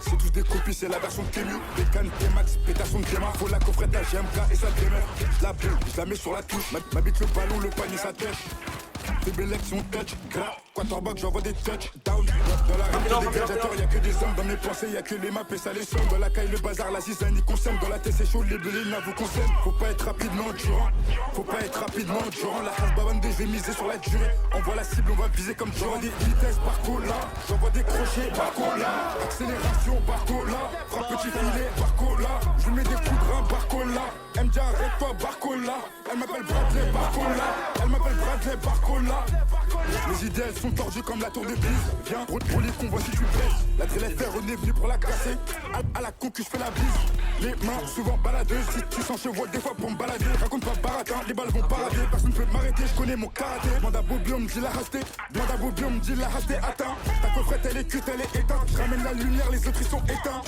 C'est tous des copies, c'est la version Kému. Des cannes, des max, pétation de démarre. Faut la coffrette à GMK et ça démarre. Je la bulle, je la mets sur la touche. Ma bite le ballon, le panier, sa tête. Fais l'élection touch, gras, quarterback, j'envoie des touchdowns. Dans la rame, des gladiateurs, y'a que des hommes. Dans mes pensées, y'a que les maps et ça les sonne. Dans la caille, le bazar, la zizanie y consomme. Dans la tête, c'est chaud, les belines, vous concerne. Faut pas être rapidement durant. Faut pas être rapidement durant. La hasbabande, je vais miser sur la durée. On voit la cible, on va viser comme J'envoie des vitesses par cola. J'envoie des crochets par cola. Accélération par cola. Frappe petit filet par cola. Je lui mets des coups de rein par cola. Elle me dit arrête-toi Barcola. Elle m'appelle Bradley Barcola. Elle m'appelle Bradley Barcola. Les idées elles sont tordues comme la tour de Pise. Viens pour les convois si tu blesses. La drill est on est venu pour la casser. À la concu je fais la bise. Les mains souvent baladeuses. Si tu sens chevaux des fois pour me balader. Raconte pas baratin, les balles vont parader. Personne peut m'arrêter, je connais mon karaté. Demande à Bobby on me dit la hasté. Demande à Bobby on me dit la hasté. Attends, ta coffrette elle est cute, elle est éteinte. Je ramène la lumière, les autres ils sont éteints.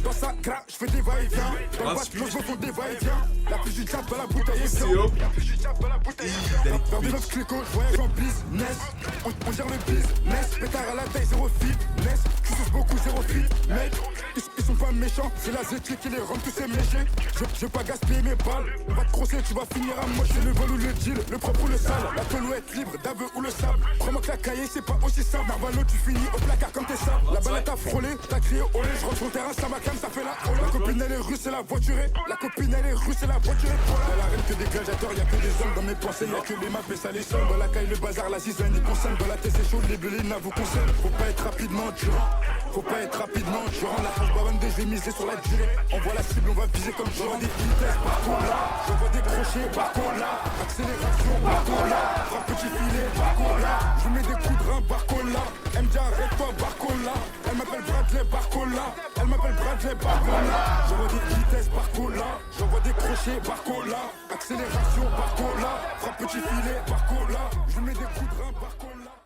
Dans sa gras, je fais des va-et-vient. Dans le bac, je font des va-et-vient. La plus du diable dans la bouteille est bien. La plus du diable dans la bouteille est bien. Dans des neuf clicos, je voyage en business. On gère le business. Pétard à la taille, zéro fitness. Tu sauces beaucoup, zéro fit. Mec, ils sont pas méchants. C'est la zétique qui les rend tous ces méchés. Je veux pas gaspiller mes balles. On va te crosser, tu vas finir à moche. Le vol ou le deal, le propre ou le sale. La pelouette libre, d'aveu ou le sable. Crois-moi que la cahier, c'est pas aussi simple. Narvalo, tu finis au placard comme tes sables. La balle t'a frôlé, t'as crié olé. Je rentre sur le terrain, ça m'a calme, ça fait la hola. La copine elle est russe, c'est la voiturée. La copine elle est russe, c'est la voiturée. Dans la reine que des gladiateurs, y'a que des hommes. Dans mes pensées, y'a que les maps et ça les sonne. Dans la caille, le bazar, la zizanie y consomme. Dans la tête, c'est chaud, les belines vous concerne. Faut pas être rapidement durant. Faut pas être rapidement durant. La hasbabande, je vais miser sur la durée. On voit la cible, on va viser comme J'envoie des vitesses par cola. J'envoie des crochets par cola. Accélération par cola. Frappe petit filet par cola. Je mets des coups de rein par cola. Elle me dit arrête-toi Barcola. Elle m'appelle Bradley Barcola. Elle m'appelle Bradley Barcola. J'envoie des vitesses par cola. J'envoie des crochets par cola. Accélération par cola. Frappe petit filet par cola. Je mets des coups de rein par cola.